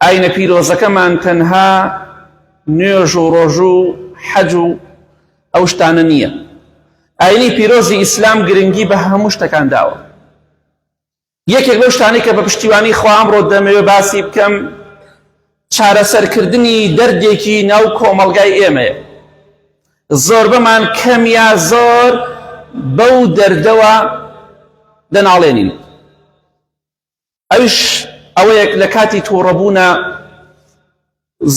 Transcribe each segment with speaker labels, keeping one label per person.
Speaker 1: ئاینە پیرۆزەکەمان تەنها نوێژ و ڕۆژ و حەج و ئەو شتانە نییە. ئاینەی پیرۆزی ئیسلام گرنگی بە هەموو شتەکان داوە. یەکێک لەو شتانەی کە بە پشتیوانی خوا ئەمڕۆ دەمەوێت باسی بکەم چارەسەرکردنی دەردێکی ناو کۆمەڵگای ئێمەیە. زۆر بەمان کەمیا زۆر بەو دەردەوە دەناڵێنین. ئەوش ئەوەیەک لە کاتی تووڕەبوونە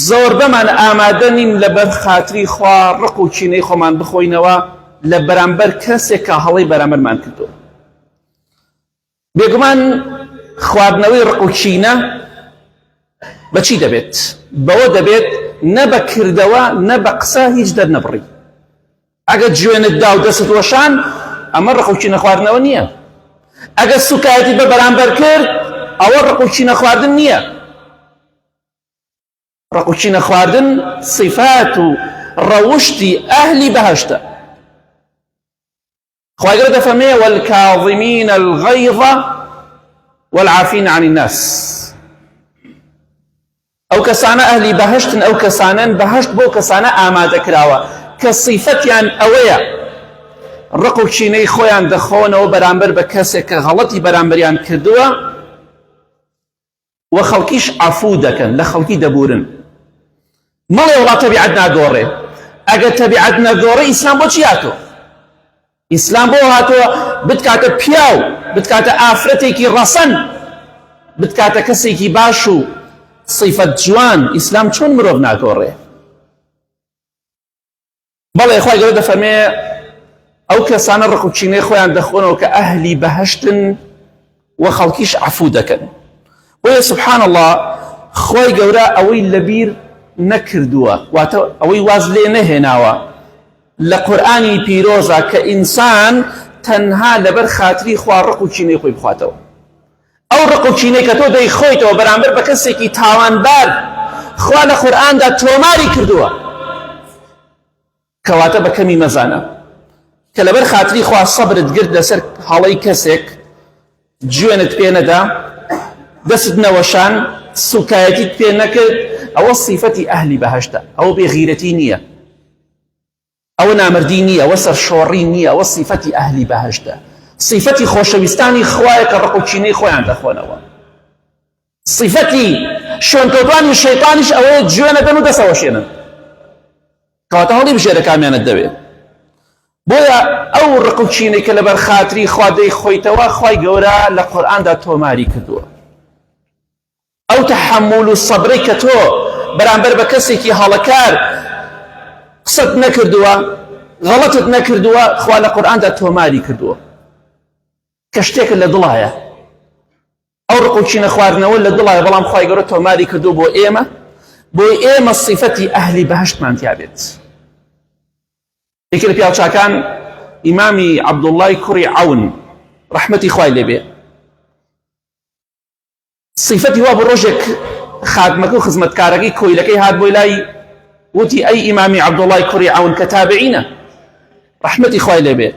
Speaker 1: زۆر بەمان ئامادە نین لەبەر خاتری خوا ڕق و کینەی خۆمان بخۆینەوە لە بەرامبەر کەسێک کە هەڵەی بەرامبەرمان کردووە. بێگومان خواردنەوەی ڕق و کینە بەچی دەبێت؟ بەوە دەبێت نە بە کردەوە نە بە قسە هیچ دەرنەبڕی. ئەگەر جوێنت دا و دەست وەشان ئەمە ڕق و کینە خواردنەوە نییە. ئەگەر سوکایەتی بە بەرامبەر کرد ئەوە ڕق و کینە خواردن نییە. ڕق و کینە خواردن صفات و ڕەوشتی ئەهلی بەهەشتە. خوای گەورە دەفەرمێ والکاظمین الغەیظ والعافین عن الناس. ئەو کەسانە ئەهلی بەهەشتن، ئەو کەسانن بەهەشت بۆ کەسانە ئامادە کراوە کە صیفەتیان ئەوەیە ڕق و کینەی خۆیان دەخۆنەوە بەرامبەر بە کەسێک کە غەڵەتی بەرامبەریان کردووە و خەڵکیش عەفوو دەکەن، لە خەڵکی دەبورن. مەڵێ وڵا تەبیعەت ناگۆڕێ. ئەگەر تەبیعەت نەگۆڕێ ئیسلام بۆچی هاتووە؟ ئیسلام بۆ هاتووە بتکاتە پیاو، بتکاتە ئافرەتێکی ڕەسەن، بتکاتە کەسێکی باش و صیفەت جوان. ئیسلام چۆن مرۆڤ ناگۆڕێ؟ بەڵێ خوای گەورە دەفەرمێ ئەو کەسانە ڕق و کینەی خۆیان دەخۆنەوە کە ئەهلی بەهەشتن و خەڵکیش عەفوو دەکەن. بۆیە سبحان الله خوای گەورە ئەوەی لەبیر نەکردووە، واتە ئەوەی واز لێ نەهێناوە لە قورئانی پیرۆزە کە ئینسان تەنها لەبەر خاتری خوا ڕق و کینەی خۆی بخواتەوە. ئەو ڕق و کینەی کە تۆ دەیخۆیتەوە بەرامبەر بە کەسێکی تاوانبار خوا لە قورئاندا تۆماری کردووە، کەواتە بە کەمی مەزانە کە لەبەر خاتری خوا سەبرت گرت لەسەر هەڵەی کەسێک، جوێنت پێ نەدا، دەست نەوەشان، سوکایەتیت پێ نەکرد، ئەوە صیفەتی ئەهلی بەهەشتە. ئەوە بێغیرەتی نییە، ئەوە نامردی نییە، ئەوە سەرشۆڕی نییە، ئەوە صیفەتی ئەهلی بەهەشتە. صیفەتی خۆشەویستانی خوایە کە ڕق و کینەی خۆیان دەخۆنەوە. صیفەتی شوێنکەوتوانی شەیطانیش ئەوەیە جوێنە دەن و دەسەوەشێنن، کەواتە هەڵی بژێرە کامیانت دەوێت. بۆیە ئەو ڕق و کینەی کە لەبەر خاتری خوا دەیخۆیتەوە خوای گەورە لە قورئاندا تۆماری کردووە. ئەو تەحەموڵ و سەبرەی کە تۆ بەرامبەر بە کەسێکی هەڵەکار قسەت نەکردووە، غەڵەتت نەکردووە، خوا لە قورئاندا تۆماری کردووە کە شتێکت لە دڵایە. ئەو ڕق و کینە خواردنەوە لە دڵایە، بەڵام خوای گەورە تۆماری کردووە بۆ ئێمە، بۆی ئێمە صیفەتی ئەهلی بەهەشتمان تیا بێت. یەکێ لە پیاوچاکان ئیمامی عەبدوڵڵای کوڕی عەون ڕەحمەتی خوای لێبێ، صیفەتی وا بۆ ڕۆژێک خادمەکە و خزمەتکارەکەی کۆیلەکەی هات بۆی لای، وتی ئەی ئیمامی عەبدوڵڵای کوڕی عەون کە تابعینە ڕەحمەتی خوای لێبێ،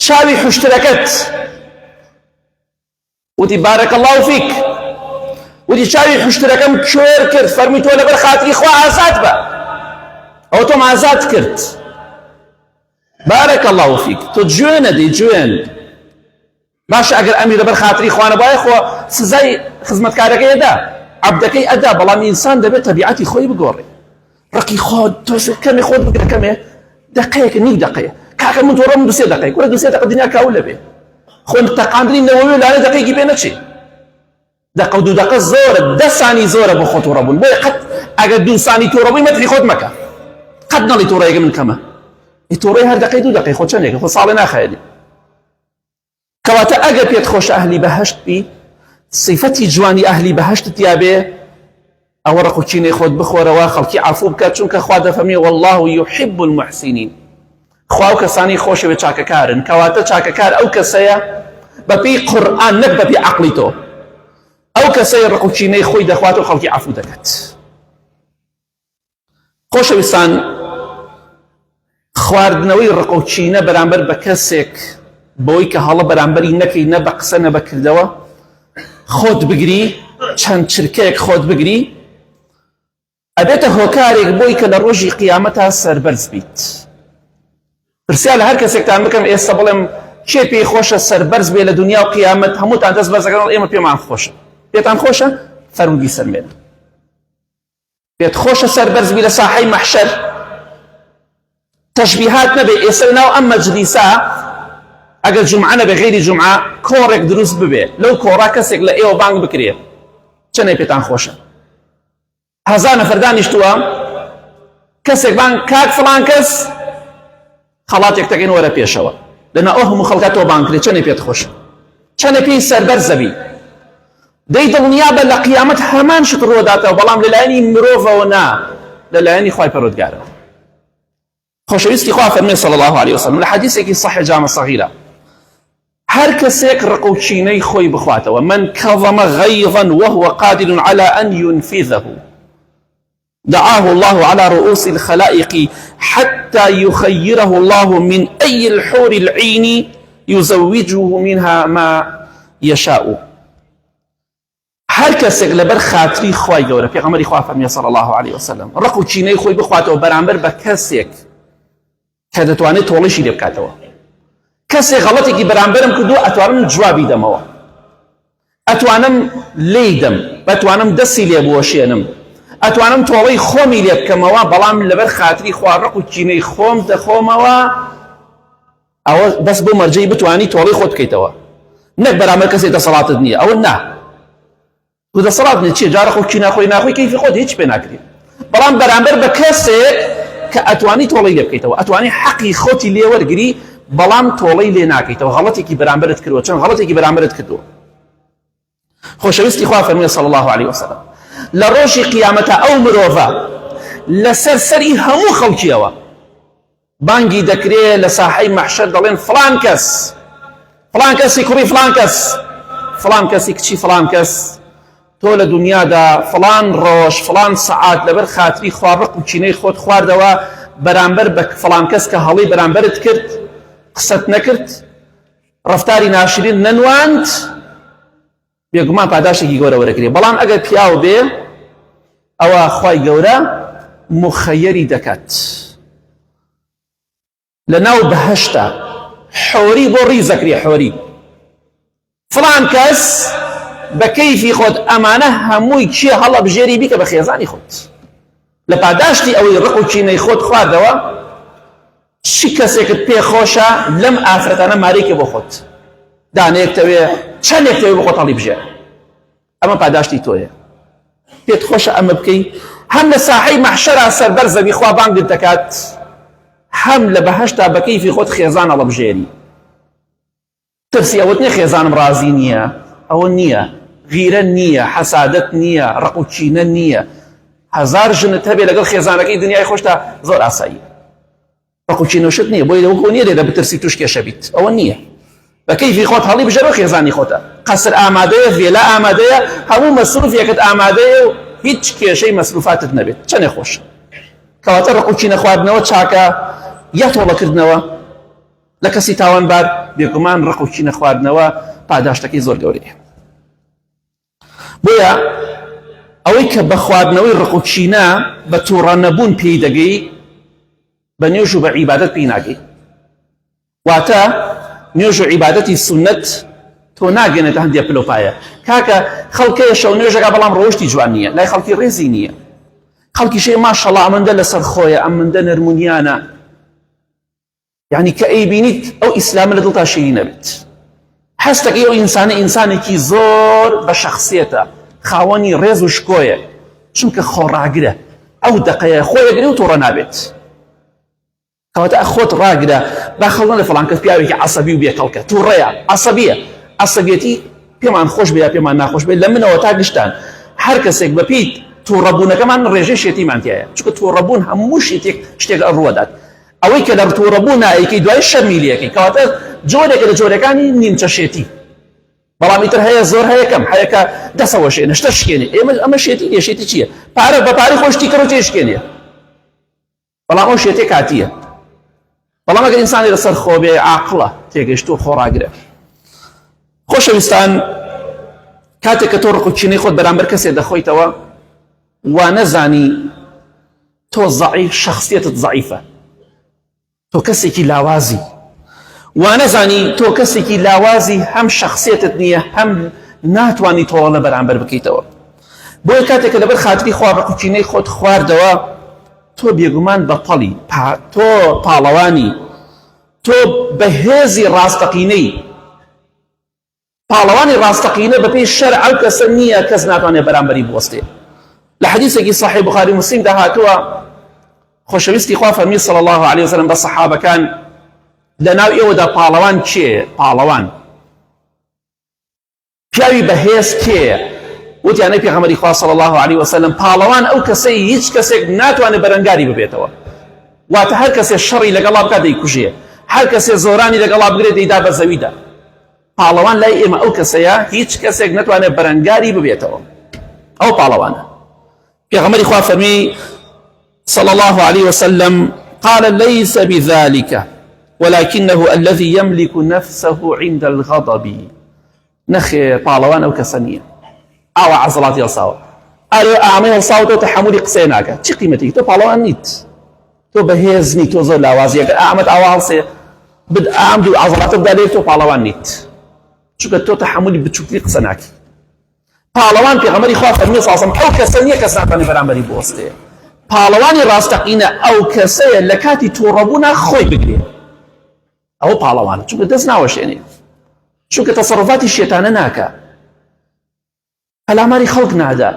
Speaker 1: چاوی حوشترەکەت، وتی بارەکە الله فیک، وتی چاوی حوشترەکەم کوێر کرد، فەرمی تۆ لەبەر خاتری خوا ئازاد بە، ئەوە تۆم ئازاد کرد، بارەکە الله فیک، تۆ جوێنە دەی جوێن. باشە ئەگەر ئەمی لەبەر خاتری خوا نەبایە خۆ سزای خزمەتکارەکەی ئەدا، عەبدەکەی ئەدا، بەڵام ئینسان دەبێت تەبیعەتی خۆی بگۆڕێ. ڕقی خۆ تۆ کەمی خۆت بگرە، کەمێ دەقەیەکە نیک دەقەیە، کاکە من تۆڕە من 2-3 دەقەیە، وەرە 2-3 دەقە دنیا کاو لەبێ، خۆن تەقاندنی نەوەوی لانە دەقەیەکی پێ نەچێ، دەقە و 2 دەقە زۆرە، 10 سانی زۆرە بۆ خۆ تووڕەبوون. بۆیە قەت ئەگەر 2 سانی تووڕەبووی مەتری خۆت مەکە، قەت نەڵی تووڕەیەکە من کەمە، تووڕەی هەر دەقەی 2 دەقەی خۆ چەندێکە، خۆ ساڵێ ناخایەنی. کەواتە ئەگەر پێت خۆشە ئەهلی بەهەشت بی، صیفەتی جوانی ئەهلی بەهەشتت یابێ، ئەوە ڕق و کینەی خۆت بخۆرەوە، خەڵکی عەفوو بکات، چونکە خوا دەفەرمێ والله يحب المحسنین. خوا ئەو کەسانی خۆشەوێ چاکەکارن، کەواتە چاکەکار ئەو کەسەیە بەپێی قورئان نەک بەپێی عەقڵی تۆ، ئەو کەسەیە ڕق و کینەی خۆی دەخوات و خەڵکی عەفوو دەکات. خۆشەویستان، خواردنەوەی ڕق و کینە بەرامبەر بە کەسێک بۆی کە هەڵە بەرامبەری نەکەی، نە بە قسە نە بە کردەوە، خۆت بگری چەند چرکەیەک خۆت بگری ئەبێتە هۆکارێک بۆی کە لە ڕۆژی قیامەتە سەربەرز بیت. پرسیار لە هەر کەسێکتان بکەم ئێستا بڵێم کێ پێی خۆشە سەربەرز بێ لە دنیا و قیامەت؟ هەمووتان دەست بەرزەکەن ئێمە پێمان خۆشە. پێتان خۆشە؟ فەرموودی سەرمێنە. پێت خۆشە سەربەرز بی لە ساحەی مەحشەر؟ تەشبیهات نەبێ. ئێستا ناو ئەم مەجلیسە ئەگەر جومعە نەبێ غەیری جومعە کۆڕێک دروست ببێ، لەو کۆڕا کەسێک لە ئێوە بانگ بکرێ، چەندێک پێتان خۆشە؟ 1000 نەفەر دانیشتووە، کەسێک بانگ کاک فڵان کەس خەڵاتێک تەکەین وەرە پێشەوە، لەنا ئەو هەموو خەڵکە تۆ بانگ کرێ، چەندێک پێت خۆشە؟ چەندێک پێی سەربەرزە بی؟ دەی دڵنیابە لە قیامەت هەمان شت ڕۆداتەوە، بەڵام لەلایەنی مرۆڤەوە نا، لەلایەنی خوای پەروەردگارەوە. خۆشەویستی خوا فەرمێ صلی الله عليه وسلم لە حەدیثێکی صحیح جامە صغیرە، هەر کەسێک ڕقوچینەی خۆی بخواتەوە، من کەظەمە غەیظا وهو قادر على أن ينفذه دعاه الله على رؤوس الخلائق حتى يخيره الله من أي الحور العين يزوجه منها ما يشاء. هەر کەسێک لەبەر خاتری خوای گەورە پێغەمبەری خوا فەرمێ صلی الله عليه وسلم ڕقوچینەی خۆی بخواتەوە بەرامبەر بە کەسێک کە دەتوانێت تۆڵیشی لێ بکاتەوە. کەسێک غەڵەتێکی بەرامبەرم کردووە ئەتوانم جوابی دەمەوە، ئەتوانم لێی دەم، ئەتوانم دەستی لێ بوەشێنم، ئەتوانم تۆڵەی خۆمی لێ بکەمەوە، بەڵام لەبەر خاتری خوا ڕقوچینەی خۆم دەخۆمەوە، ئەوە بەس بۆ مەرجەی بتوانی تۆڵەی خۆت بکەیتەوە، نەک بەرامبەر کەسێک دەسەڵاتت نییە. ئەوە نا، تو دەسەڵات نیە، چیە جا ڕقوچی ناخۆی ناخۆی کەیفی خۆت هیچ پێ ناکرێت، بەڵام بەرامبەر بە کەسێک کە ئەتوانی تۆڵەی لێ بکەیتەوە، ئەتوانی حەقی خۆتی لێ وەرگری، بەڵام تۆڵەی لێ ناکەیتەوە، غەڵەتێکی بەرامبەرت کردووە. چەند غەڵەتێکی بەرامبەرت کردووە. خۆشەویستی خوا فەرموویە صلی الله عليه وسلم لە ڕۆژی قیامەتە ئەو مرۆڤە لەسەر سەری هەموو خەڵکیەوە بانگی دەکرێت لە ساحەی مەحشەر، دەڵێن فڵان کەس، فڵان کەسی کوڕی فڵان کەس، فڵان کەسی کچی فڵان کەس، تۆ لە دنیادا فڵان ڕۆژ فڵان سەعات لەبەر خاتری خوا ڕقوچینەی خۆت خواردەوە، بەرامبەر بە فڵان کەس کە هەڵی بەرامبەرت کرد، قسەت نەکرد، ڕەفتاری ناشرین نەنواند، بێگومان پاداشتێکی گەورە وەرەگرێ. بەڵام ئەگەر پیاو بێ ئەوە خوای گەورە مخەیەری دەکات لە ناو بەهەشتە، حۆری بۆ ڕیزەکرێ، حۆری فڵان کەس بە کەیفی خۆت ئەمانە هەمووی چیە هەڵە بژێری بیکە بە خێزانی خۆت، لە پاداشتی ئەوەی ڕقوچینەی خۆت خواردەوە. چی کەسێکت پێ خۆشە لەم ئافرەتانە مارێکە بۆ خۆت، دانەیەک تەوێ چەندێک تەوێ بۆ خۆت هەڵی بژێر، ئەمە پاداشتی تۆیە. پێت خۆشە ئەمە بکەی، هەم لە ساحەی مەحشەرا سەربەرزە بی خوا بانگت دەکات، هەم لە بەهەشتا بە کەیفی خۆت خێزان هەڵە بژێری. ترسی ئەوەت نییە خێزانم ڕازی نییە، ئەوە نییە، غیرە نییە، حەسادەت نییە، ڕقوچینە نییە. هەزار ژنت هەبێ لەگەڵ خێزانەکەی دنیای خۆشتا زۆر ئاساییە، ڕقوچینەشت نییە، بۆی لەوەکۆ نییە لێرە بترسی توش کێشە بیت، ئەوە نییە. بە کەیفی خۆت هەڵی بژێرەوە خێزانی خۆتە، قەسر ئامادەیە، ڤێلا ئامادەیە، هەموو مەسروفێکت ئامادەیە و هیچ کێشەی مەسروفاتت نەبێت، چەندێک خۆشە. کەواتە ڕقوچینە خواردنەوە چاکە یا تۆڵەکردنەوە لە کەسی تاوانبار، بێگومان ڕقوچینە خواردنەوە پاداشتەکەی زۆر گەورەیە. بۆیە ئەوەی کە بە خواردنەوەی ڕقوچینە بە تووڕە نەبوون پێی دەگەی، بە نوێژ و بە عیبادەت پێی ناگەی. واتە نوێژ و عیبادەتی سونەت تۆ ناگەنێتە هەندێک پلۆپایە، کاکە خەڵکەیە شەو نوێژەکە بەڵام ڕۆژتی جوان نییە، لای خەڵکی ڕێزی نییە، خەڵکیشەیە ماشەڵڵا ئەمەندە لەسەر خۆیە، ئەمەندە نەرمونیانە، یعنی کە ئەیبینیت ئەو ئیسلامە لە دڵتا شیری نەبێت. هەستەکەی ئەو ئینسانە ئینسانێکی زۆر بە شەخسیەتە، خاوەنی ڕێز و شکۆیە، چونکە خۆڕاگرە، ئەو دەقەیە خۆیەگرێ و تۆڕە نابێت. کەواتە خۆت ڕاگرە، با خەڵڵە لە فڵان کەس پیاوێکی عەسەبی و بێکەڵکە، تووڕەیە، عەسەبیە. عەسەبیەتی پێمان خۆش بێ یا پێمان ناخۆش بێ، لە منەوە تا گشتان هەر کەسێک بەپێی تووڕەبوونەکەمان ڕێژەی شێتیمان تایە، چونکە تووڕەبوون هەموو شتێک ئەڕوەدات. ئەوەی کە لە تووڕەبوون نایەکەی دوای شەرمیلیەکەی، کەواتە جۆرێکە لە جۆرەکانی نیمچە شێتی، بەڵام ئیتر هەیە زۆر هەیە کەم، هەیە کە دەسەوە شێنە، شتە شکێنێ. ئەمە شێتی نییە، شێتی چییە؟ پارە بە پارەی خۆشتی کەڕ و تێشکێنێ، بەڵام ئەو شێتێ کاتیە. بەڵام ئەگەر ئینسانی لەسەر خۆ بێ، عاقڵە، تێگەیشتووە، خۆڕاگرە. خۆشەویستان، کاتێک کە تۆ ڕق و کینەی خۆت بەرامبەر کەسێ دەخۆیتەوە وا نەزانی تۆ شخصیتت ضعیفە، تۆ کەسێکی لاوازی، وا نەزانی تۆ کەسێکی لاوازی هەم شخصیتت نییە هەم ناتوانی تۆ لە بەرامبەر بکەیتەوە. بۆیە کاتێک کە لەبەر خاتری خوا ڕق و کینەی خۆت خواردەوە تۆ بێگومان بەتەڵی، تۆ پاڵەوانی، تۆ بەهێزی ڕاستەقینەی. پاڵەوانی ڕاستەقینە بەپێی شەرع ئەو کەسە نییە کەس ناتوانێت بەرامبەری بوەستێ. لە حەدیثێکی صحیح بوخاری مسلم داهاتووە خۆشەویستی خوا فەرمی صلی الله عليه وسلم بە سەحابەکان لەناو ئێوەدا پاڵەوان کێیە؟ پاڵەوان پیاوی بەهێز کێیە؟ وتیانەی پێغەمبەری خوا صلی الله عليه وسلم پاڵەوان ئەو کەسەی هیچ کەسێک ناتوانێت بەرەنگاری ببێتەوە، واتە هەر کەسێ شەڕی لەگەڵا بکات دەیکوژێ، هەر کەسێ زۆرانی لەگەڵا بگرێت دەیدا بە زەویدا. پاڵەوان لای ئێمە ئەو کەسەیە هیچ کەسێک ناتوانێت بەرەنگاری ببێتەوە، ئەو پاڵەوانە. پێغەمبەری خوا فەرمی صلى الله عليه وسلم قال ليس بذلك ولكنه الذي يملك نفسه عند الغضب. نخير پاڵەوان ئەو کەسە نییە ئاوا عەزڵاتی هەڵساوە، ئامەی هەڵساوە تۆ تەحەمولی قسەی ناکات، چی قیمەتێکی؟ تۆ پاڵەوان نیت، تۆ بەهێز نیت، تۆ زۆر لاوازی. ئەگەر ئامەت ئاوا هەڵسێ ئام دوو عەزڵاتە بدا لێ تۆ پاڵەوان نیت، چونکە تۆ تەحەمولی بچووکتری قسە ناکی. پاڵەوان پێغەمبەری خوا فەرمی صلی الله علیه وسلم ئەو کەسە نییە کەس ناتوانێت بەرامبەری بوەستێ. پاڵەوانی ڕاستەقینە ئەو کەسەیە لە کاتی تووڕەبوونا خۆی بگرێ، ئەو پاڵەوانە، چونکە دەست ناوەشێنێ، چونکە تەسەڕوفاتی شێتانە ناکە، پەلاماری خەڵک نادا،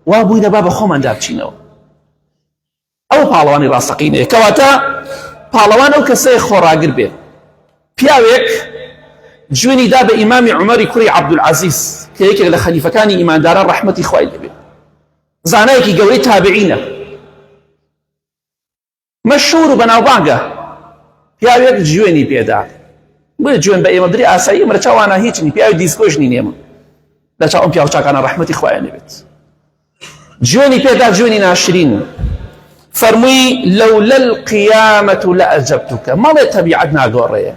Speaker 1: وا بووی دەبا بە خۆماندا بچینەوە. ئەو پاڵەوانی ڕاستەقینەیە. کەواتە پاڵەوان ئەو کەسەیە خۆڕاگر بێت. پیاوێک جوێنی دا بە ئیمامی عومەری کوڕی عەبدولعەزیز کە یەکێک لە خەلیفەکانی ئیمانداران ڕەحمەتی خوای لێبێت، زانایەکی گەورەی تابعینە، مەشهوور و بەناوبانگە. پیاوێک جوێنی پێدا، بۆیە جوێن بە ئێمە بدرێ ئاسایی، ئەمە لە چاوانە هیچ نی، پیاوی دیسکۆش نین ئێمە لە چاو ئەم پیاوچاکانە ڕەحمەتی خوایان لێبێت. جوێنی پێدا، جوێنی ناشرین. فەرمووی لەولە القیامەة لەئەجەبتوکە، مەڵێ تەبیعەت ناگۆڕێیە،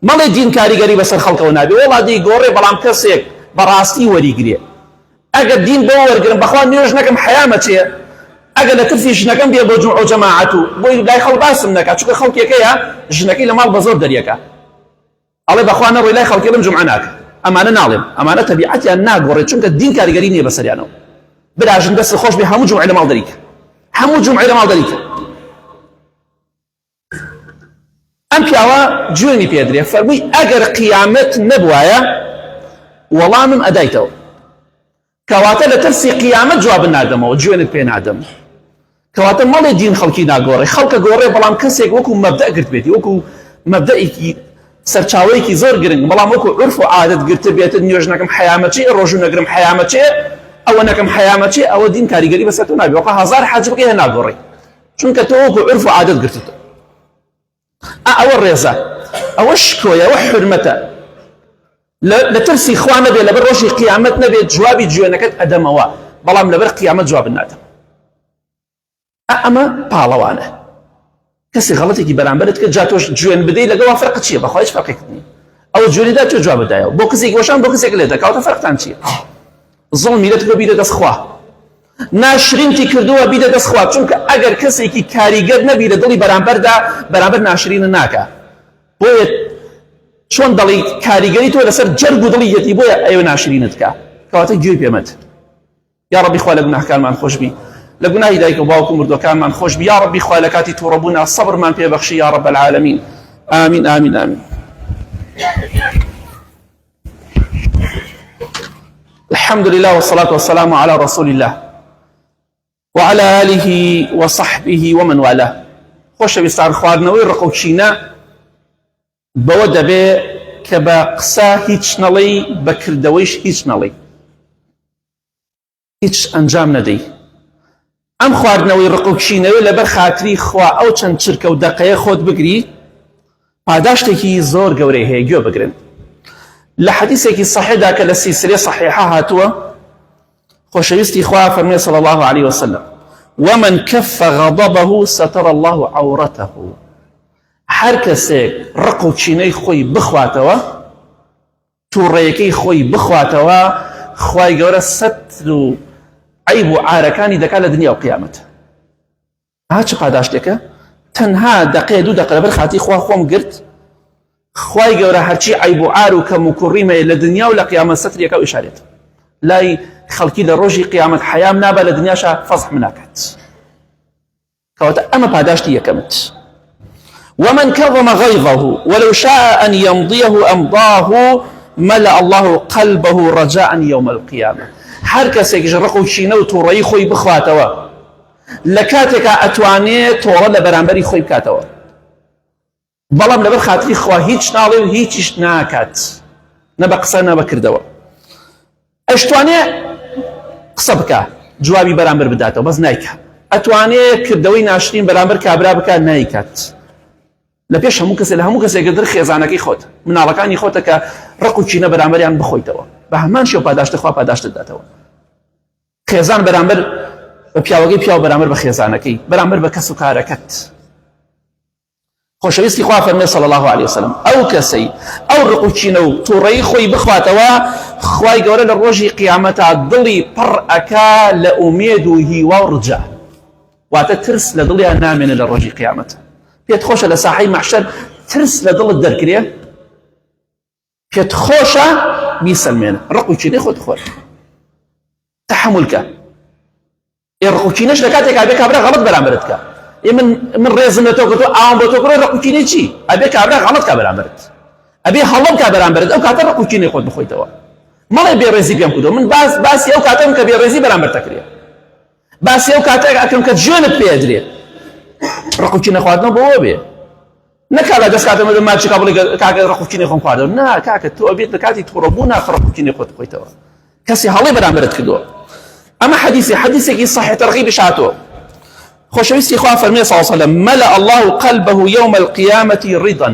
Speaker 1: مەڵێ دین کاریگەری بەسەر خەڵکەوە نابێ، وەڵا دەیگۆڕێ بەڵام کەسێک بەڕاستی وەریگرێ. ئەگەر دین بۆ وەرگرم بەخوا نوێژ نەکەم حەیامە چێ، ئەگەر لە ترسی ژنەکەم بێ بۆ جومع و جەماعەت و بۆی لای خەڵک باسم نەکات، چونکە خەڵکێکەیە ژنەکەی لە ماڵ بە زۆر دەریەکە، ئەڵێ بەخوا نەڕۆی لای خەڵکی لەم جومعە ناکە. ئەمانە ناڵێم، ئەمانە تەبیعەتیان ناگۆڕێت، چونکە دین کاریگەری نییە بەسەریانەوە. براژن دەست خۆش بێ هەموو جومعە لە ماڵ دەریکە، هەموو جومعە لە ماڵ دەریکە. ئەم پیاوە جوێنی پێدرێ، فەرمووی ئەگەر قیامەت نەبوایە وەڵامم ئەدایتەوە، کەواتە لە ترسی قیامەت جواب نادەمەوە، جوێنت پێ نادەم. کەواتە مەڵێ دین خەڵکی ناگۆڕێ، خەڵکە گۆڕێ، بەڵام کەسێک وەکو مەبدە گرت بێتی، وەکو مەبدەئێکی سەرچاوەیەکی زۆر گرنگ، بەڵام وەکو عورف و عادەت گرتە بێتت، نوێژ نەکەم حەیامەچێ، ڕۆژوو نەگرم حەیامەچێ، ئەوە نەکەم حەیامەچێ، ئەوە دین کاریگەری بەسەر تۆ نابێ، وەقا هەزار حەج بکەی هە ناگۆڕێ، چونکە تۆ وەکو عورف و عادەت گرتتەوە. ئەوە ڕێزە، ئەوە شکۆیە، ئەوە حورمەتە، لە ترسی خوا نەبێ، لەبەر ڕۆژی قیامەت نەبێت جوابی جوێنەکەت ئەدەمەوە، بەڵام لەبەر قیامەت جواب نادەم. ئەمە پاڵەوانە. کەسی غەڵەتێکی بەرامبەرت کرد، جا تۆش جوێن بدەی لەگەڵ فەرقت چییە؟ بەخوا هیچ فەرقێکت نییە. ئەو جوێنیدا تۆ جواب بدایەوە، بۆ کەسێک وەشان بۆ کەسێک لێ دەکاتە فەرقتان چییە؟ زڵمی لە تۆ بیدە دەست خوا، ناشرینتی کردووە بیدە دەست خوا، چونکە ئەگەر کەسێکی کاریگەر نەبی لە دڵی بەرامبەردا، بەرامبەر ناشرینە ناکە. بۆیە چۆن دەڵی کاریگەری تۆ لەسەر جەرگ و دڵی یەتی، بۆیە ئەوە ناشرینت کە، کەواتە گوێی پێمەت. یا ڕەبی خوا لە گوناهکارمان خۆش بی، لە گوناهی دایک و باوک و مردوەکانمان خۆش بی، یا ڕەبی خوا لە کاتی تووڕەبوونا سەبرمان پێبەخشی، یا ڕەب العالەمین. ئامین ئامین ئامین. الحمد لله والصلاة والسلام على رسول الله وعلى آله وصحبه ومن والاه. خۆشەویستان، خواردنەوەی ڕق و کینە بەوە دەبێ کە بە قسە هیچ نەڵێی، بە کردەوەیش هیچ نەڵێی، هیچ ئەنجام نەدەی. ئەم خواردنەوەی ڕق و کینەوەی لەبەر خاتری خوا ئەو چەند چرکە و دەقەیە خۆت بگری، پاداشتێکی زۆر گەورەی هەیە، گوێ بگرن. لە حەدیثێکی صحیحدا کە لە سیلسلەی صحیحە هاتووە، خۆشەویستی خوا فەرمووی صلی الله عليه وسلم ومن كف غضبه ستر الله عورته. هەر کەسێک ڕق و کینەی خۆی بخواتەوە، تووڕێیەکەی خۆی بخواتەوە، خوای گەورە سەتر و عیب و عارەکانی دەکات لە دنیا و قیامەت. ها چ پاداشتێکە؟ تەنها دقەیە دوو دقە لەبەر خاتی خوا خۆم گرت، خوای گەورە هەرچی عیب و عار و کەم و کوڕیمەیە لە دنیا و لە قیامەت سەترێکە و ئیشارێت لای خەڵکی لە ڕۆژی قیامەت حەیام نابە لە دنیاشا فەزح ناکات. کەواتە ئەمە پاداشتی یەکەمت. ومن كظم غيظه ولو شاء أن يمضيه أمضاه ملأ الله قلبه رجاء يوم القيامة. هر کەسێک ژڕق و چینە و تووڕەیی خۆی بخواتەوە لە کاتێکا ئەتوانێت تۆڕە لە بەرامبەری خۆی بکاتەوە، بەڵام لەبەر خاتری خوا هیچ ناڵێ و هیچیش ناکات، نە بە قسە نە بە کردەوە. ئەشتوانێ قسە بکە جوابی بەرامبەر بداتەوە بەس نایکە، ئەتوانێ کردەوەی ناشرین بەرامبەر کابرا بکە نایکات. لە پێش هەموو کەسێک لە هەموو کەسێکتر خێزانەکەی خۆت مناڵەکانی خۆتە کە ڕق و چینە بەرامبەریان بخۆیتەوە، بە هەمان شێوە پاداشتە خوا پاداشتت داتەوە. خێزان بەرامبەر بە پیاوەکەی پیاو بەرامبەر بە خێزانەکەی بەرامبەر بە کەس و کارەکەت. خۆشەویستی خوا فەرمێ صلی الله علیه وسلم ئەو کەسەی ئەو ڕق و چینە و تووڕەیی خۆی بخواتەوە خوای گەورە لە ڕۆژی قیامەتا دڵی پڕ ئەکا لە ئومێد و هیوا و ڕجا، واتە ترس لە دڵیان نامێنێ لە ڕۆژی قیامەت. پێت خۆشە لە ساحەی مەحشەر ترس لە دڵت دەرکرێ؟ پێت خۆشە بیسەلمێنە ڕق و چینەی خۆت خۆت تەحەمولکە. ڕق و چینەش لە کاتێکا بێ کابرا غەڵەت بەرامبەرت کە من ڕێزم لە تۆ کردو ئاوام بۆ تۆ کڕۆ ڕق و چینەی چی؟ ئەبێ کابرا غەڵەت کا بەرامبەرت، ئەبێ هەڵەم کا بەرامبەرت، ئەو کاتە ڕق و چینەی خۆت بخۆیتەوە. مەڵێ بێڕێزی پێم کردو، من باسی ئەو کاتەم کە بێڕێزی بەرامبەر تەکرێ، باسی ئەو کاتێک ئەکەم کە جوێنت پێدرێ. ڕق و چینە خواردنەوە بۆ بێ نەکات لە دەست کاتەمە ماچێکا بڵێ کاکە ڕق و چینەی خۆم خواردەوە، نا کاکە تۆ ئەبێت لە کاتی تووڕەبوو ناخە ڕق و چینەی خۆت بخۆیتەوە، کەسی هەڵەی بەرامبەرت کردووە. ئەمە حەدیثێکی صحیح تەرغیبی هاتووە. خۆشەویستی خوا فەرمێ صلی الله علیه وسلم ملأ الله قلبه يوم القيامة رضا.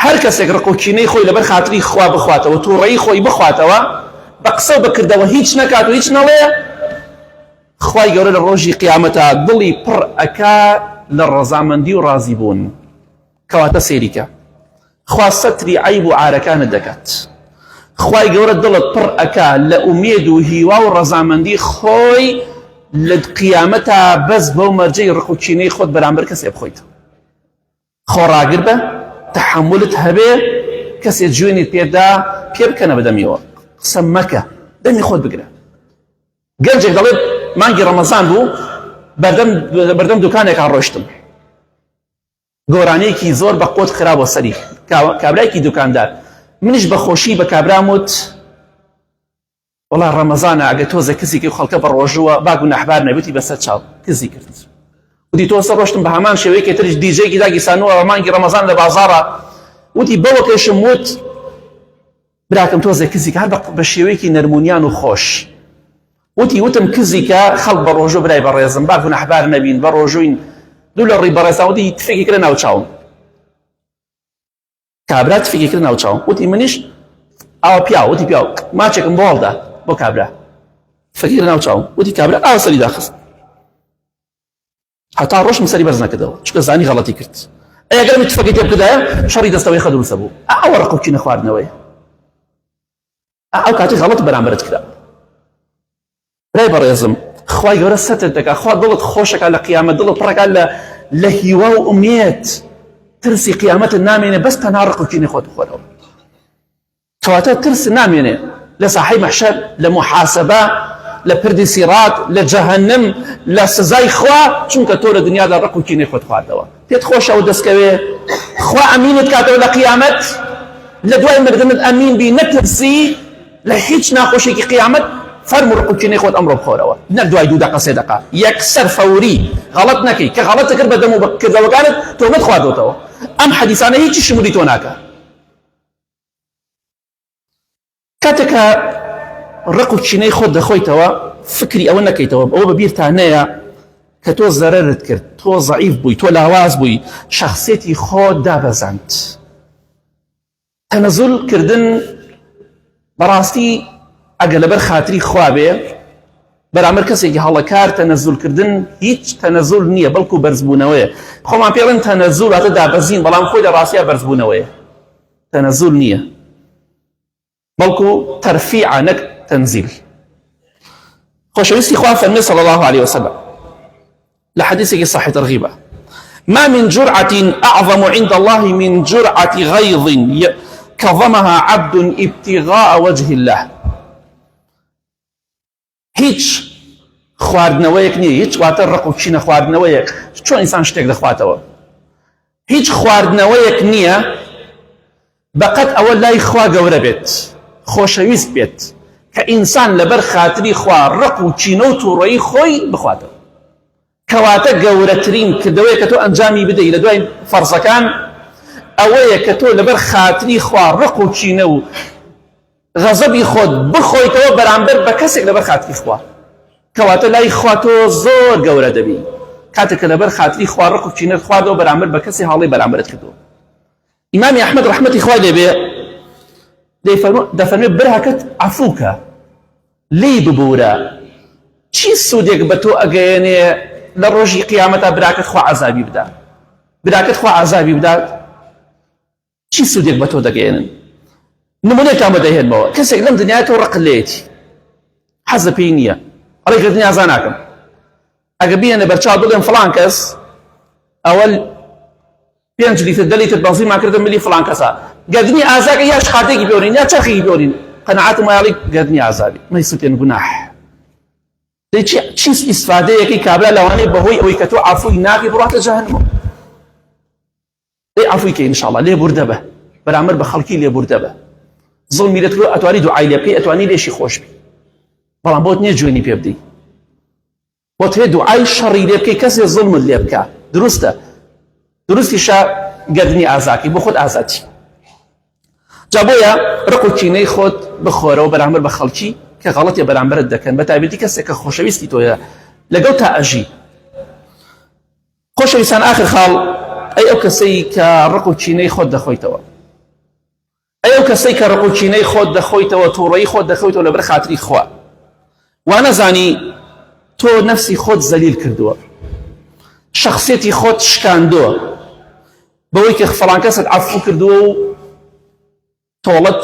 Speaker 1: هەر کەسێک ڕق و چینەی خۆی لەبەر خاتری خوا بخواتەوە تووڕەیی خۆی بخواتەوە بە قسە و بەکردەوە هیچ نەکات و هیچ نەڵێ، خوای گەورە لە ڕۆژی قیامەتا دڵی پڕ ئەکا لە ڕەزامەندی و ڕازیبوون. کەواتە سێریکە خوا سەتری عیب و عارەکانت دەکات، خوای گەورە دڵت پڕ ئەکا لە ئومێد و هیوا و ڕەزامەندی خۆی لە قیامەتا بەس بەو مەرجەی ڕق و چینەی خۆت بەرامبەر کەسێ بخۆیت. خۆڕاگر بە، تەحەمولت هەبێ، کەسێ جوێنیت پێدا پێ بکەنە بەدەمیەوە، قسە مەکە، دەمی خۆت بگرە. گەنجێک دەڵێت مانگی ڕەمەزان بوو بەردەم دوکانێکا ڕۆشتم، گۆرانەیەکی زۆر بە قۆت خراپە سەری کابرایەکی دوکاندار. منیش بە خۆشی بە کابرام وت وەڵا ڕەمەزانە ئەگە تۆزە کزیکە و خەڵکە بە ڕۆژووە باگ و نەحبار نەبێتی بەسەر چاو کزی کرد. وتی تۆ سەر ڕۆشتم بە هەمان شێوەیەکی تریش دیجەیەکی داگیسانەوە مانگی ڕەمەزان لە بازاڕە، وتی بەوە کێشم وت براکەم تۆزە کزیکە هەر بە شێوەیەکی نەرمونیان و خۆش. وتم کزیکە خەڵک بە ڕۆژوو برای بەڕێزم باگ و نەحبار نەبین بە ڕۆژووین دوو لە ڕێی بەڕێزان، وتی تفێکی کرد ناو چاوم. کابرا تفێکی کرد ناو چاوم، وتی منیش ئاوە پیاو، وتی پیاو ماچێکم بۆ هەڵدا بۆ کابرا فەکیر ناو چاوم، وتی کابرا ئاوە سەری داخست، هەتا ڕۆژم سەری بەرز نەکردەوە چونکە زانی غەڵەتی کرد. ئەگەر من تفەکەی تێ بکردایە شەڕی دەستەوەی خە دروستە بوو. ئەوە ڕق و چینە خواردنەوەیە، ئەو کاتی غەڵەت بەرامبەرت کرا. برای بەڕێزم خوای گەورە سەتر دەکات، خوا دڵت خۆشەکە لە قیامەت، دڵت پڕەکە لە هیوا و ئومێد، ترسی قیامەتت نامێنێ بەس تەنها ڕق و چینەی خۆت بخۆرەوە. کەواتە ترس نامێنێ لە ساحەی مەحشەر، لە محاسەبە، لە پردی سیرات، لە جەهەنم، لە سزای خوا، چونکە تۆ لە دنیادا ڕق و چینەی خۆت خواردەوە. پێت خۆشە ئەو دەستکەوێ خوا ئەمینت کاتەوە لە قیامەت، لە دوای مردنت ئەمین بی، نەترسی لە هیچ ناخۆشێکی قیامەت فەرمو ڕق و چینەی خۆت ئەمڕۆ بخۆرەوە، نە دوای دوو دەقە سێ دەقە، یەکسەر فەوری غەڵەت نەکەی، کە غەڵەت کرد بە دەم و کردەوەکانت تۆ نەتخواردەوەتەوە. ئەم حەدیثانە هیچی شمولی تۆ ناکە. کاتێکە ڕق و چینەی خۆت دەخۆیتەوە فکری ئەوە نەکەیتەوە، ئەوە بەبیرتان نەیە کە تۆ زەرەرت کرد، تۆ زەعیف بووی، تۆ لاواز بووی، شەخسیەتی خۆت دابەزاند. تەنەزول کردن بەڕاستی ئەگە لەبەر خاتری خوا بێ بەرامبەر کەسێکی هەڵەکار تەنەزولکردن هیچ تەنەزول نییە، بەڵکو بەرزبوونەوەیە. خۆمان پێڵێن تەنەزول هاتە دابەزین، بەڵام خۆی لە ڕاستیە بەرزبوونەوەیە، تەنەزول نییە، بەڵکو تەرفیعە، نەک تنزيل. خۆشەویستی خوا فەرمێ صلى الله عليه وسلم لحديثك صحيح ترغيبة: ما من جرعة أعظم عند الله من جرعة غيظ كظمها عبد ابتغاء وجه الله. هیچ خواردنەوەیەک نییە، هیچ واتە ڕق و چینە خواردنەوەیەک چۆن ئینسان شتێک دەخواتەوە، هیچ خواردنەوەیەک نییە بەقەت ئەوە لای خوا گەورە بێت، خۆشەویست بێت کە ئینسان لەبەر خاتری خوا ڕق و چینە و تووڕەیی خۆی بخواتەوە. کەواتە گەورەترین کردەوەیە کە تۆ ئەنجامی بدەیت لە دوای فەرزەکان ئەوەیە کە تۆ لەبەر خاتری خوا ڕق و چینە و غەزەبی خۆت بخۆیتەوە بەرامبەر بە کەسێک لەبەر خاتری خوا. کەواتە لای خوا تۆ زۆر گەورە دەبی کاتێک کە لەبەر خاتری خوا ڕق و چینەت خواردەوە بەرامبەر بە کەسی هاڵی بەرامبەرت کردەوە. ئیمامی ئەحمەد ڕەحمەتی خوای لێبێ دەفەرمێ برهەکەت عەفووکە، لێی ببوورە، چی سوودێک بە تۆ ئەگەیەنێ لە ڕۆژی قیامەتە براکەت خوا عەزابی بدات، براکەت خوا عەزابی بدات، چی سوودێک بە تۆ دەگەیەنن؟ نمونەیەکان بەدەهێنمەوە: کەسێک لەم دنیای تۆ ڕق لێیەتی، حەزە پێی نییە، ئەڵێ گردنی ئازا ناکەم، ئەگە بیێنە بەرچاو بڵێن فڵان کەس ئەوە 5 لیتر 10 لیتر بەنزینمان کردن ملی فڵان کەسە، گردنی ئازاکە یا شقاتێکی بێورین یا چەرخێکی بێورین، قەنەعەتم وایە گردنی ئازابی مەیسووتێن گوناح. چی ئیسفادەیەکی کابرا لەوانەیە بەهۆی ئەوەی کە تۆ عەفووی ناکەی بڕاتە جەهەنەمەوە. لێ عەفووی کەی ئینشاءڵڵا، لێ بوردە بە بەرامبەر بە خەڵکی لێ بوردە بە. زڵمی لێت کرد ئەتوانی دوعای لێ بکەی، ئەتوانی لێشی خۆش بی، بەڵام بۆت نییە جوێنی پێ بدەی، بۆت هەیە دوعای شەڕی لێ بکەی کەسێ زڵمت لێ بکە، دروستە، دروستیشە گردنی ئازاکەی بۆ خۆت ئازاتی. جا بۆیە ڕق و چینەی خۆت بخۆرەوە بەرامبەر بە خەڵکی کە غەڵەتێ بەرامبەرت دەکەن، بە تایبەتی کەسێک کە خۆشەویستی تۆیە لەگەڵ تا ئەژی. خۆشەویستان ئاخر خاڵ، ئەی ئەو کەسەی کە ڕق و چینەی خۆت دەخۆیتەوە، ئەی ئەو کەسەی کە ڕق و چینەی خۆت دەخۆیتەوە، تووڕەیی خۆت دەخۆیتەوە لەبەر خاتری خوا، وا نەزانی تۆ نەفسی خۆت زەلیل کردووە، شخصیەتی خۆت شکاندووە بەوەی کە فڵان کەست عەفوو کردووە و تۆڵەت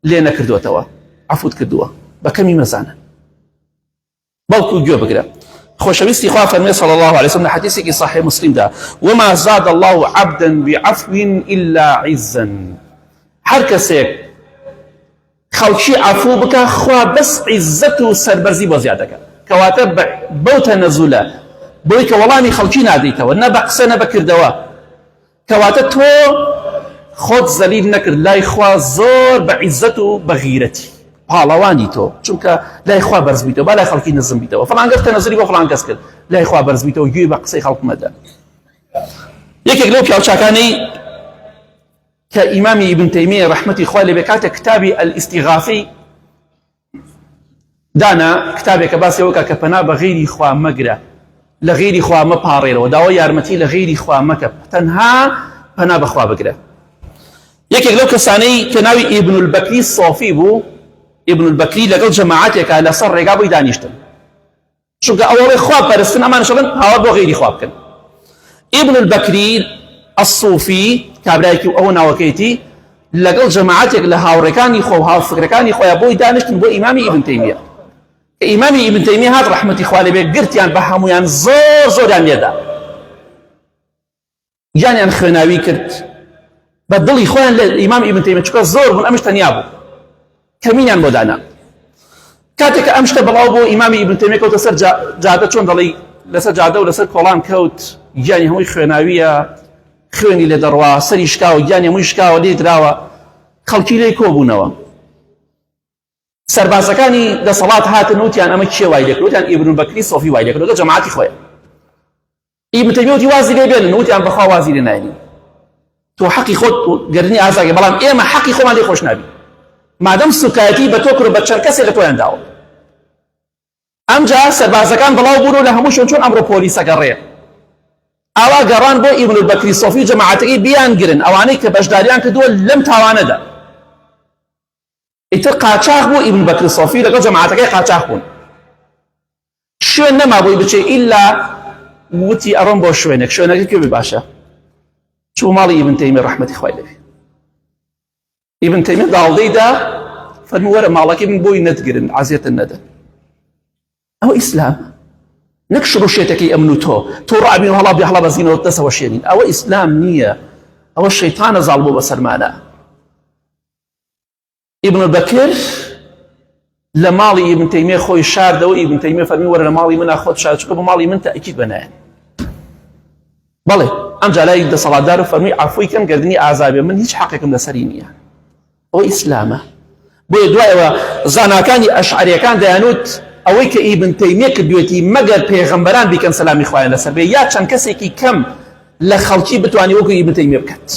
Speaker 1: لێ نەکردووەتەوە، عەفووت کردووە، بە کەمی مەزانە، بەڵکو گوێ بگرە. خۆشەویستی خوا فەرمێ صلی الله عليه وسلم لە حەدیثێکی صحیح مسلمدا: وما زاد الله عبدا بعفو إلا عزا. هەر کەسێک خەڵکی عەفوو بکە خوا بەس عیزەت و سەربەرزی بۆ زیاد دەکات، کەواتە بەو تەنەزولە بۆی کە وەڵامی خەڵکی نادەیتەوە، نە بە قسە نە بە کردەوە، کەواتە تۆ خۆت زەلیل نەکرد، لای خوا زۆر بە عیزەت و بە غیرەتی پاڵەوانی تۆ، چونکە لای خوا بەرز بیتەوە، با لای خەڵکی نزم بیتەوە. فڵان کەس تەنەزولی بۆ فڵان کەس کرد، لای خوا بەرز بیتەوە، گوێی بە قسەی خەڵک مەدە. یەکێک لەو پیاوچاکانەی کە ئیمامی ئیبن تەیمیە ڕەحمەتی خوا لێبێ کاتێک کتابی ئەلئیستیغاثەی دانا، کتابێک کە باسی ئەوە کە پەنا بە غەیری خوا مەگرە، لە غەیری خوا مەپاڕێرەوە، داوای یارمەتی لە غەیری خوا مەکە، تەنها پەنا بەخوا بگرە. یەکێک لەو کەسانەی کە ناوی ئیبن البەکری سۆفی بوو، ئیبن البەکری لەگەڵ جەماعەتێکە لەسەر ڕێگا بۆی دانیشتن، چونکە ئەوەڵێ خوا پەرستن، ئەمانش دەڵێن هاوار بۆ غەیری خوا بکەن. ئیبن البەکری السوفی کابرایەکی ئەوە ناوەکەیەتی لەگەڵ جەماعەتێک لە هاوڕێکانی خۆ و هاوفکرەکانی خۆیان بۆی دانیشتن بۆ ئیمامی ئیبن تەیمیە. کە ئیمامی ئیبن تەیمیە هات ڕەحمەتی خوا لێبێ، گرتیان بە هەمویان زۆر زۆریان لێدا، گیانیان خوێناوی کرد بە دڵی خۆیان لە ئیمام ئیبن تەیمیە، چونکە زۆر بوون، ئەمش تەنیا بوو، کەمینیان بۆ دانا. کاتێک کە ئەم شتە بەڵاو بۆ ئیمامی ئیبن تەیمیە کەوتە سەر جادە، چۆن دەڵێ لەسەر جادە و لەسەر کۆڵان کەوت، گیانی هەمووی خوێناویە، خوێنی لێ دەڕوا، سەری شکاوە، گیانی هەمووی شکاوە، لێ دراوە، خەڵکی لێی کۆبوونەوە. سەربازەکانی دەسەڵات هاتن وتیان ئەمە کێ وای لێ کرد؟ وتیان ئیبن البەکری سۆفی وای لێ کرد، جەماعەتی خۆیان. ئیبن تەیمیە وتی وازی لێ بێنن، وتیان بەخوا وازی لێ ناینین، تۆ حەقی خۆت گردنی ئازاکێ، بەڵام ئێمە حەقی خۆمان لێ خۆش نابی، مادەم سوکایەتی بە تۆ کرد بە چەند کەسێک لە تۆیان داوە. ئەمجا سەربازەکان بڵاو بوون و لە هەموو شوێن چۆن ئەمڕۆ پۆلیسە گەڕێ، ئاوا گەڕان بۆ ئیبن البەکری سۆفی جەماعەتەکەی بیان گرن، ئەوانەی کە بەشداریان کردووە لەم تاوانەدا. ئیتر قاچاق بوو ئیبن البەکری سۆفی لەگەڵ جەماعەتەکەی قاچاق بوون، شوێن نەما بۆی بچێ ئیلا وتی ئەڕۆم بۆ شوێنێک، شوێنەکە کوێ باشە؟ چوو ماڵی ئیبن تەیمیە ڕەحمەتی خوای لێبێ. ئیبن تەیمیە داڵدەیدا فەرمووی وەرە ماڵەکەی من بۆی نەتگرن عەزیەتت نەدەن. ئەوە ئیسلام نەک شڕوشێتەکەی ئەمن و تۆ ڕابین و هەڵا بێ هەڵا بەزینەوە دەستەوە شێنین. ئەوە ئیسلام نییە، ئەوە شەیتانە زاڵ بۆ بەسەرمانە. ئیبن بەکر لە ماڵی ئیبن تەیمیە خۆی شاردەوە. ئیبن تەیمیە فەرمی وەرە لە ماڵی منە خۆت شارد، چکە بە ماڵی من تەئکید بەنایەن. بەڵێ ئەمجا لای دەسەڵاتدار و فەرمی عەفوی کەم گردنی ئازابێ، من هیچ حەقێکم لەسەری نییە. ئەوە ئیسلامە. بۆیە دوایەوە زاناکانی ئەشعەریەکان دەیانوت ئەوەی کە ئیبن تەیمیە کردوێتی مەگەر پێغەمبەران بیکەن سەلامی خوایان لەسەر بێ، یا چەند کەسێکی کەم لە خەڵکی بتوانی وەکو ئیبن تەیمیە بکات.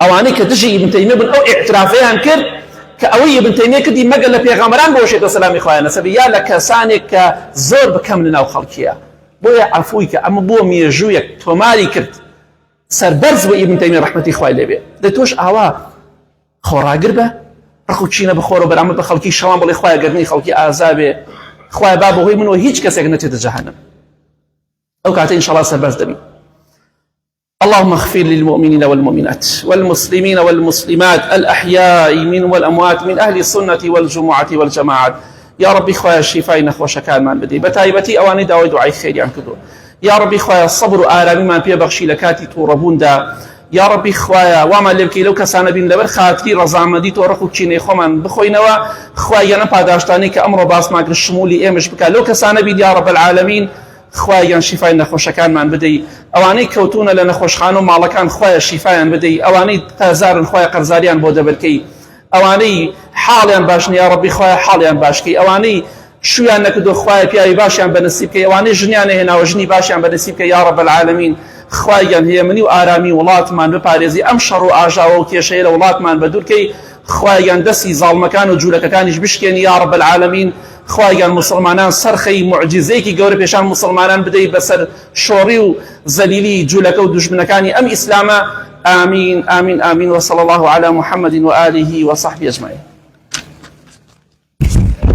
Speaker 1: ئەوانەی کە دژی ئیبن تەیمیە بن ئەو ئیعترافیان کرد کە ئەوەی ئیبن تەیمیە کردی مەگەر لە پێغەمبەران بۆشێتە سەلامی خوایان لەسەر بێ، یا لە کەسانێک کە زۆر بکەم لەناو خەڵکیە. بۆیە عەفوی کە ئەمە بۆ مێژوویەک تۆماری کرد سەربەرز بە ئیبن تەیمیە ڕەحمەتی خوای لێبێ. دە تۆش ئاوا خۆڕاگر بە ڕق و چینە بخۆرە و بەرامبەر بە خەڵکی شەوان بڵێ خوایە گردنی خەڵکی ئازابێ، خوایە با بەهۆی منەوە هیچ کەسێک نەچێتە جەهەنەم. ئەو کاتە ئینشاءالله سەربەرز دەبی. اللهم اغفر للمؤمنين والمؤمنات والمسلمين والمسلمات الأحياء منهم والأموات من أهل السنة والجمعة والجماعات. يا ربي خويا الشفاء نخوش كان من بدي بتايبتي أواني داوي دعاء خير عن كدو. يا ربي خويا الصبر وآرامي من بيه بخشي لكاتي توربون دا. يا ربي خويا وما لبكي لو كسانا بين لبر خاطري رزامدي تورخو تشيني خومن بخوينوا خويا نپاداشتاني كأمر باس ماكر الشمولي إيمش بكا لو كسانا بين يا رب العالمين خوایان شیفای نەخۆشەکانمان بدەی. ئەوانەی کەوتونە لە نەخۆشخانە و ماڵەکان خوایە شیفایان بدەی. ئەوانەی قەرزارن خوایە قەرزاریان بۆ دەبرکەی. ئەوانەی حاڵیان باش نیە یا ڕەبی خوایە حاڵیان باشکەی. ئەوانەی شویان نەکردو خوایە پیاوی باشیان بەنسیب کەی. ئەوانەی ژنیان هێناوە ژنی باشیان بەنسیب کەی یا رب العالمین. خوایان هێمنی و ئارامی وڵاتمان بپارێزی، ئەم شەڕ و ئاژاوە و کێشەیە لە وڵاتمان بەدوورکەی. خوایان دەستی زاڵمەکان و جوولەکەکانیش بشکێنی یا رب العالمین. خوایان مسلمانان سەرخەی معجزەیەکی گەورە پێشان مسلمانان بدەی بەسەر شۆڕی و زەلیلی جوولەکە و دوژمنەکانی ئەم ئیسلامە. آمین آمین آمین وصلى الله على محمد وآله وصحبه أجمعين.